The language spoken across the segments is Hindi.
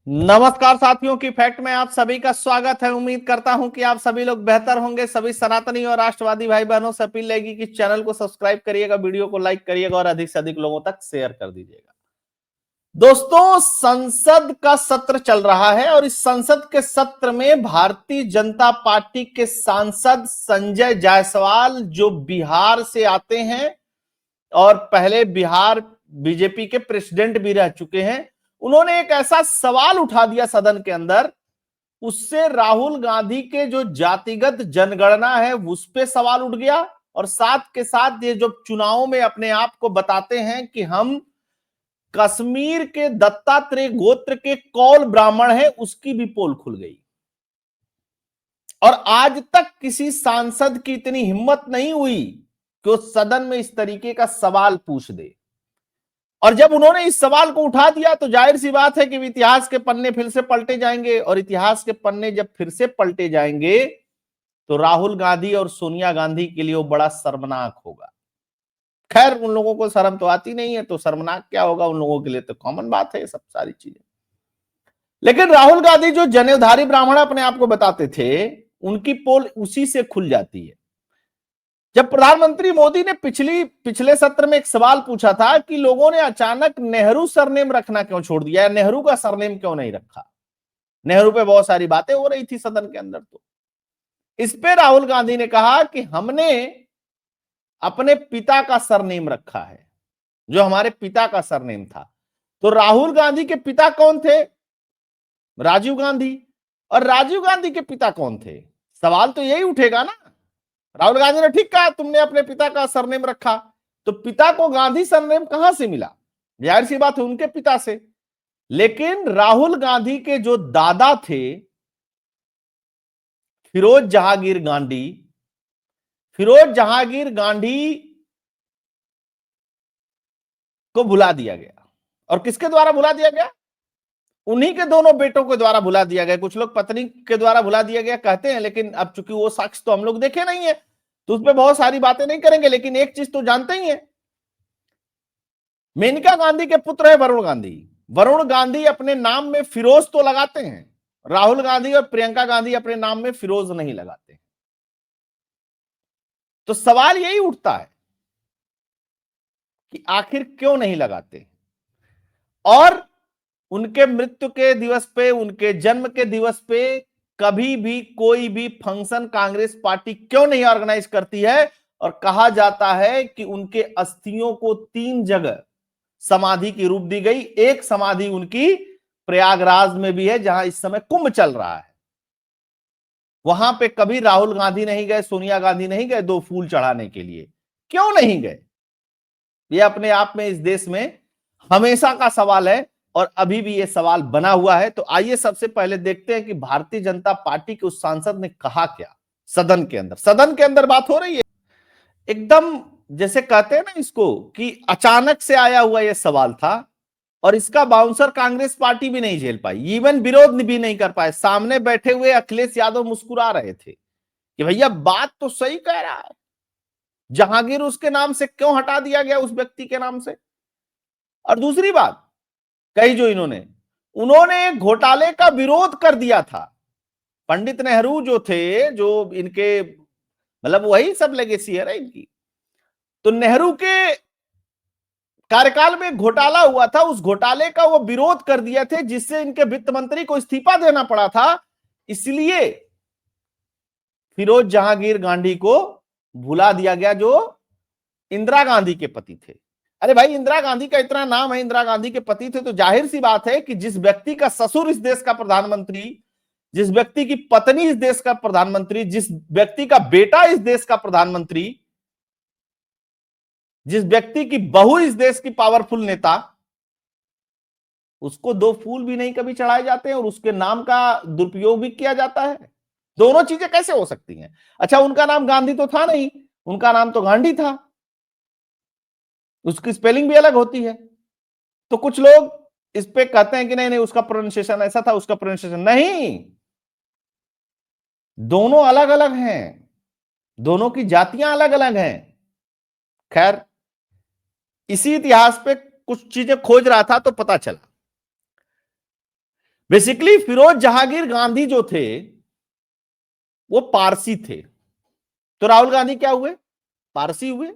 नमस्कार साथियों की फैक्ट में आप सभी का स्वागत है। उम्मीद करता हूं कि आप सभी लोग बेहतर होंगे। सभी सनातनी और राष्ट्रवादी भाई बहनों से अपील रहेगी कि चैनल को सब्सक्राइब करिएगा, वीडियो को लाइक करिएगा और अधिक से अधिक लोगों तक शेयर कर दीजिएगा। दोस्तों, संसद का सत्र चल रहा है और इस संसद के सत्र में भारतीय जनता पार्टी के सांसद संजय जायसवाल, जो बिहार से आते हैं और पहले बिहार बीजेपी के प्रेसिडेंट भी रह चुके हैं, उन्होंने एक ऐसा सवाल उठा दिया सदन के अंदर। उससे राहुल गांधी के जो जातिगत जनगणना है उस पे सवाल उठ गया और साथ के साथ ये जो चुनाव में अपने आप को बताते हैं कि हम कश्मीर के दत्तात्रेय गोत्र के कौल ब्राह्मण हैं, उसकी भी पोल खुल गई। और आज तक किसी सांसद की इतनी हिम्मत नहीं हुई कि वो सदन में इस तरीके का सवाल पूछ दे। और जब उन्होंने इस सवाल को उठा दिया तो जाहिर सी बात है कि इतिहास के पन्ने फिर से पलटे जाएंगे और इतिहास के पन्ने जब फिर से पलटे जाएंगे तो राहुल गांधी और सोनिया गांधी के लिए वो बड़ा शर्मनाक होगा। खैर, उन लोगों को शर्म तो आती नहीं है, तो शर्मनाक क्या होगा, उन लोगों के लिए तो कॉमन बात है ये सब सारी चीजें। लेकिन राहुल गांधी जो जनेऊधारी ब्राह्मण अपने आप को बताते थे, उनकी पोल उसी से खुल जाती है। जब प्रधानमंत्री मोदी ने पिछले सत्र में एक सवाल पूछा था कि लोगों ने अचानक नेहरू सरनेम रखना क्यों छोड़ दिया, नेहरू का सरनेम क्यों नहीं रखा, नेहरू पे बहुत सारी बातें हो रही थी सदन के अंदर, तो इस पे राहुल गांधी ने कहा कि हमने अपने पिता का सरनेम रखा है, जो हमारे पिता का सरनेम था। तो राहुल गांधी के पिता कौन थे? राजीव गांधी। और राजीव गांधी के पिता कौन थे? सवाल तो यही उठेगा ना। राहुल गांधी ने ठीक कहा, तुमने अपने पिता का सरनेम रखा, तो पिता को गांधी सरनेम कहां से मिला? जाहिर सी बात है उनके पिता से। लेकिन राहुल गांधी के जो दादा थे फिरोज जहांगीर गांधी, फिरोज जहांगीर गांधी को भुला दिया गया। और किसके द्वारा भुला दिया गया? उन्हीं के दोनों बेटों के द्वारा भुला दिया गया। कुछ लोग पत्नी के द्वारा भुला दिया गया कहते हैं, लेकिन अब चूंकि वो साक्ष्य तो हम लोग देखे नहीं है तो उस पर बहुत सारी बातें नहीं करेंगे। लेकिन एक चीज तो जानते ही है, मेनका गांधी के पुत्र है वरुण गांधी। वरुण गांधी अपने नाम में फिरोज तो लगाते हैं, राहुल गांधी और प्रियंका गांधी अपने नाम में फिरोज नहीं लगाते। तो सवाल यही उठता है कि आखिर क्यों नहीं लगाते। और उनके मृत्यु के दिवस पे, उनके जन्म के दिवस पे कभी भी कोई भी फंक्शन कांग्रेस पार्टी क्यों नहीं ऑर्गेनाइज करती है? और कहा जाता है कि उनके अस्थियों को 3 जगह समाधि की रूप दी गई। एक समाधि उनकी प्रयागराज में भी है, जहां इस समय कुंभ चल रहा है। वहां पे कभी राहुल गांधी नहीं गए, सोनिया गांधी नहीं गए 2 फूल चढ़ाने के लिए। क्यों नहीं गए? ये अपने आप में इस देश में हमेशा का सवाल है और अभी भी ये सवाल बना हुआ है। तो आइए सबसे पहले देखते हैं कि भारतीय जनता पार्टी के उस सांसद ने कहा क्या सदन के अंदर। सदन के अंदर बात हो रही है, एकदम जैसे कहते हैं ना इसको कि अचानक से आया हुआ यह सवाल था और इसका बाउंसर कांग्रेस पार्टी भी नहीं झेल पाई, इवन विरोध भी नहीं कर पाए। सामने बैठे हुए अखिलेश यादव मुस्कुरा रहे थे कि भैया बात तो सही कह रहा है, जहांगीर उसके नाम से क्यों हटा दिया गया, उस व्यक्ति के नाम से। और दूसरी बात कही जो इन्होंने, उन्होंने घोटाले का विरोध कर दिया था। पंडित नेहरू जो थे, जो इनके मतलब वही सब लेगेसी है ना इनकी, तो नेहरू के कार्यकाल में घोटाला हुआ था, उस घोटाले का वो विरोध कर दिए थे, जिससे इनके वित्त मंत्री को इस्तीफा देना पड़ा था। इसलिए फिरोज जहांगीर गांधी को भुला दिया गया, जो इंदिरा गांधी के पति थे। अरे भाई, इंदिरा गांधी का इतना नाम है, इंदिरा गांधी के पति थे, तो जाहिर सी बात है कि जिस व्यक्ति का ससुर इस देश का प्रधानमंत्री, जिस व्यक्ति की पत्नी इस देश का प्रधानमंत्री, जिस व्यक्ति का बेटा इस देश का प्रधानमंत्री, जिस व्यक्ति की बहू इस देश की पावरफुल नेता, उसको 2 फूल भी नहीं कभी चढ़ाए जाते हैं और उसके नाम का दुरुपयोग भी किया जाता है। दोनों चीजें कैसे हो सकती हैं? अच्छा, उनका नाम गांधी तो था नहीं, उनका नाम तो गांधी था, उसकी स्पेलिंग भी अलग होती है। तो कुछ लोग इस पे कहते हैं कि नहीं नहीं उसका प्रोनाउंसिएशन ऐसा था, उसका प्रोनाउंसिएशन नहीं, दोनों अलग अलग हैं, दोनों की जातियां अलग अलग हैं। खैर, इसी इतिहास पे कुछ चीजें खोज रहा था तो पता चला। बेसिकली फिरोज जहांगीर गांधी जो थे वो पारसी थे, तो राहुल गांधी क्या हुए? पारसी हुए,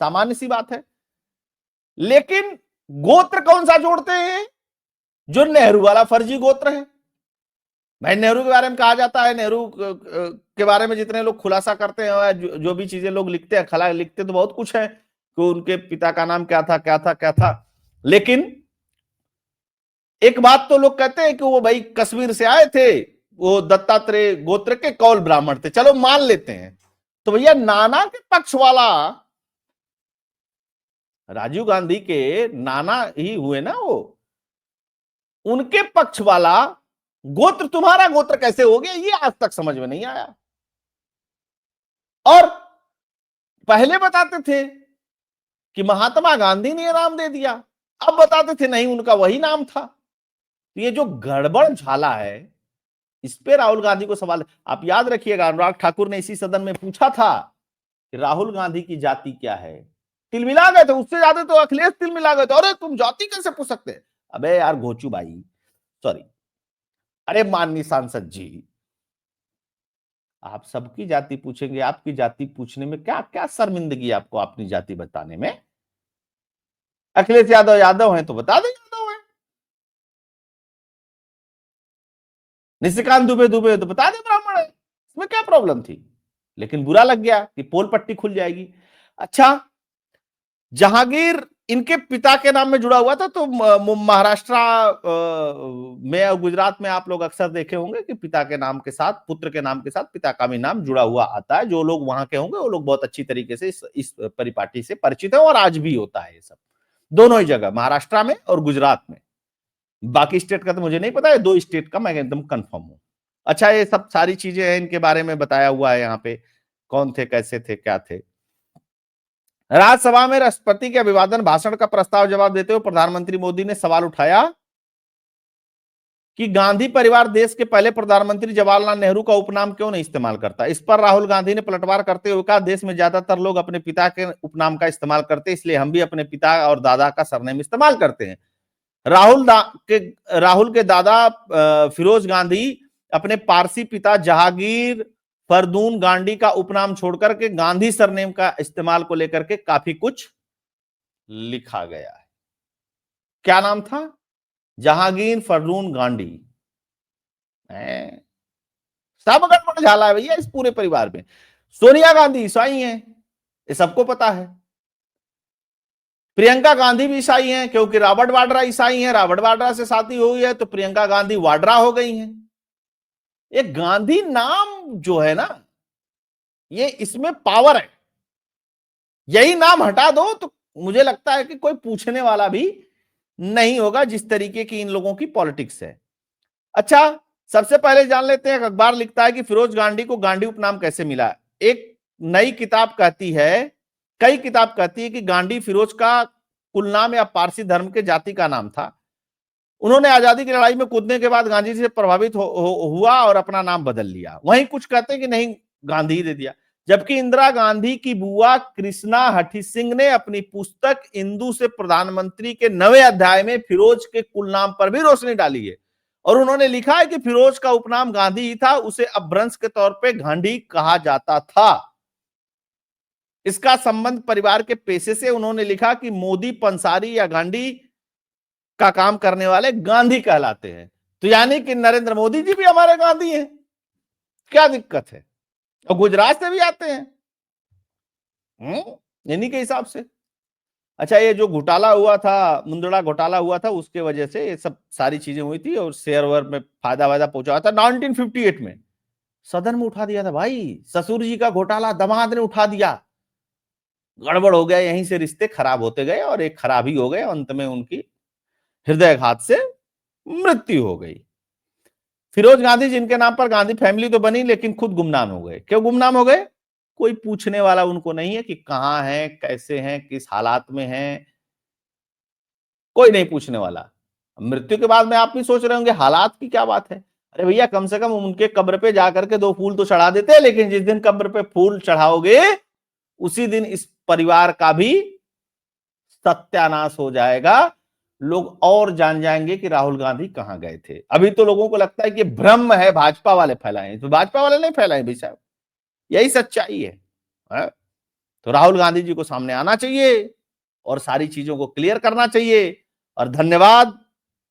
सामान्य सी बात है। लेकिन गोत्र कौन सा जोड़ते हैं? जो नेहरू वाला फर्जी गोत्र है। भाई नेहरू के बारे में कहा जाता है, नेहरू के बारे में जितने लोग खुलासा करते हैं, जो भी चीजें लोग लिखते हैं, खला लिखते तो बहुत कुछ है कि उनके पिता का नाम क्या था क्या था क्या था। लेकिन एक बात तो लोग कहते हैं कि वो भाई कश्मीर से आए थे, वो दत्तात्रेय गोत्र के कौल ब्राह्मण थे, चलो मान लेते हैं। तो भैया नाना के पक्ष वाला, राजीव गांधी के नाना ही हुए ना वो, उनके पक्ष वाला गोत्र तुम्हारा गोत्र कैसे हो गया, ये आज तक समझ में नहीं आया। और पहले बताते थे कि महात्मा गांधी ने यह नाम दे दिया, अब बताते थे नहीं उनका वही नाम था। तो ये जो गड़बड़ झाला है, इस पे राहुल गांधी को सवाल। आप याद रखिएगा, अनुराग ठाकुर ने इसी सदन में पूछा था कि राहुल गांधी की जाति क्या है, तिलमिला गए थे, उससे ज्यादा तो अखिलेश तिलमिला गए थे, अरे तुम जाति कैसे पूछ सकते? अबे यार घोचू भाई, सॉरी, अरे माननीय सांसद जी, आप सबकी जाति पूछेंगे, आपकी जाति पूछने में क्या क्या शर्मिंदगी आपको अपनी जाति बताने में? अखिलेश यादव यादव हैं तो बता दें यादव हैं, निशिकांत दुबे दुबे तो बता दें ब्राह्मण है, इसमें क्या प्रॉब्लम थी? लेकिन बुरा लग गया कि पोल पट्टी खुल जाएगी। अच्छा, जहांगीर इनके पिता के नाम में जुड़ा हुआ था, तो महाराष्ट्र में और गुजरात में आप लोग अक्सर देखे होंगे कि पिता के नाम के साथ, पुत्र के नाम के साथ पिता का भी नाम जुड़ा हुआ आता है। जो लोग वहां के होंगे वो लोग बहुत अच्छी तरीके से इस परिपाटी से परिचित है, और आज भी होता है ये सब दोनों ही जगह, महाराष्ट्र में और गुजरात में। बाकी स्टेट का तो मुझे नहीं पता है, दो स्टेट का मैं एकदम कंफर्म हूं। अच्छा, ये सब सारी चीजें हैं, इनके बारे में बताया हुआ है यहाँ पे, कौन थे, कैसे थे, क्या थे। राज्यसभा में राष्ट्रपति के अभिवादन भाषण का प्रस्ताव जवाब देते हुए प्रधानमंत्री मोदी ने सवाल उठाया कि गांधी परिवार देश के पहले प्रधानमंत्री जवाहरलाल नेहरू का उपनाम क्यों नहीं इस्तेमाल करता। इस पर राहुल गांधी ने पलटवार करते हुए कहा, देश में ज्यादातर लोग अपने पिता के उपनाम का इस्तेमाल करते हैं, इसलिए हम भी अपने पिता और दादा का सरनेम इस्तेमाल करते हैं। राहुल के दादा फिरोज गांधी अपने पारसी पिता जहांगीर फरदून गांधी का उपनाम छोड़कर के गांधी सरनेम का इस्तेमाल को लेकर के काफी कुछ लिखा गया है। क्या नाम था? जहांगीर फरदून गांधी। सब गड़बड़ झाला है भैया इस पूरे परिवार में। सोनिया गांधी ईसाई हैं, ये सबको पता है। प्रियंका गांधी भी ईसाई हैं, क्योंकि रॉबर्ट वाड्रा ईसाई हैं, रॉबर्ट वाड्रा से शादी हुई है तो प्रियंका गांधी वाड्रा हो गई हैं। ये गांधी नाम जो है ना, ये इसमें पावर है। यही नाम हटा दो तो मुझे लगता है कि कोई पूछने वाला भी नहीं होगा, जिस तरीके की इन लोगों की पॉलिटिक्स है। अच्छा, सबसे पहले जान लेते हैं, अखबार लिखता है कि फिरोज गांधी को गांधी उपनाम कैसे मिला। एक नई किताब कहती है, कई किताब कहती है कि गांधी फिरोज का कुल नाम या पारसी धर्म के जाति का नाम था। उन्होंने आजादी की लड़ाई में कूदने के बाद गांधी से प्रभावित हुआ और अपना नाम बदल लिया। वहीं कुछ कहते हैं कि नहीं, गांधी ही दे दिया। जबकि इंदिरा गांधी की बुआ कृष्णा हठी सिंह ने अपनी पुस्तक इंदू से प्रधानमंत्री के 9वें अध्याय में फिरोज के कुल नाम पर भी रोशनी डाली है, और उन्होंने लिखा है कि फिरोज का उपनाम गांधी ही था, उसे अपभ्रंश के तौर पे गांधी कहा जाता था। इसका संबंध परिवार के पेशे से उन्होंने लिखा कि मोदी पंसारी या गांधी का काम करने वाले गांधी कहलाते हैं। तो यानी कि नरेंद्र मोदी जी भी हमारे गांधी हैं, क्या दिक्कत है? और गुजरात से भी आते हैं इन्हीं के हिसाब से। अच्छा, ये जो घोटाला हुआ था, मुंदड़ा घोटाला हुआ था, उसके वजह से ये सब सारी चीजें हुई थी और शेयर वेयर में फायदा वायदा पहुंचा था। 1958 में सदन में उठा दिया था भाई, ससुर जी का घोटाला दामाद ने उठा दिया। गड़बड़ हो गया, यहीं से रिश्ते खराब होते गए और एक खराब ही हो गए, अंत में उनकी हृदयघात से मृत्यु हो गई। फिरोज गांधी जिनके नाम पर गांधी फैमिली तो बनी, लेकिन खुद गुमनाम हो गए। क्यों गुमनाम हो गए? कोई पूछने वाला उनको नहीं है कि कहां हैं, कैसे हैं, किस हालात में हैं, कोई नहीं पूछने वाला। मृत्यु के बाद में आप भी सोच रहे होंगे हालात की क्या बात है। अरे भैया, कम से कम उनके कब्र पे जाकर के 2 फूल तो चढ़ा देते हैं, लेकिन जिस दिन कब्र पे फूल चढ़ाओगे उसी दिन इस परिवार का भी सत्यानाश हो जाएगा। लोग और जान जाएंगे कि राहुल गांधी कहां गए थे। अभी तो लोगों को लगता है कि भ्रम है, भाजपा वाले फैलाए, तो भाजपा वाले नहीं फैलाए भाई साहब, यही सच्चाई है? तो राहुल गांधी जी को सामने आना चाहिए और सारी चीजों को क्लियर करना चाहिए। और धन्यवाद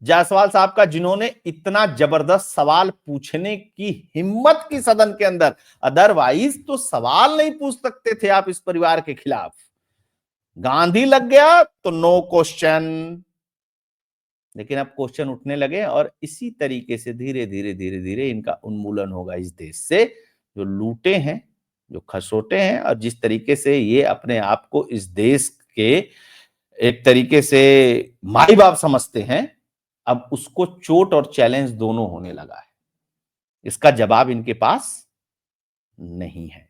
जायसवाल साहब का, जिन्होंने इतना जबरदस्त सवाल पूछने की हिम्मत की सदन के अंदर। अदरवाइज तो सवाल नहीं पूछ सकते थे आप इस परिवार के खिलाफ। गांधी लग गया तो नो क्वेश्चन, लेकिन अब क्वेश्चन उठने लगे और इसी तरीके से धीरे धीरे धीरे धीरे इनका उन्मूलन होगा इस देश से। जो लूटे हैं, जो खसोटे हैं, और जिस तरीके से ये अपने आप को इस देश के एक तरीके से माई बाप समझते हैं, अब उसको चोट और चैलेंज दोनों होने लगा है। इसका जवाब इनके पास नहीं है।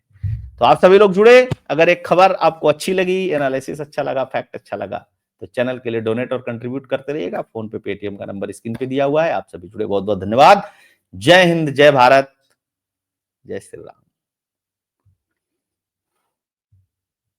तो आप सभी लोग जुड़े। अगर एक खबर आपको अच्छी लगी, एनालिसिस अच्छा लगा, फैक्ट अच्छा लगा, तो चैनल के लिए डोनेट और कंट्रीब्यूट करते रहिएगा। फोन पे, पेटीएम का नंबर स्क्रीन पे दिया हुआ है। आप सभी जुड़े, बहुत बहुत धन्यवाद। जय हिंद, जय भारत, जय श्री राम।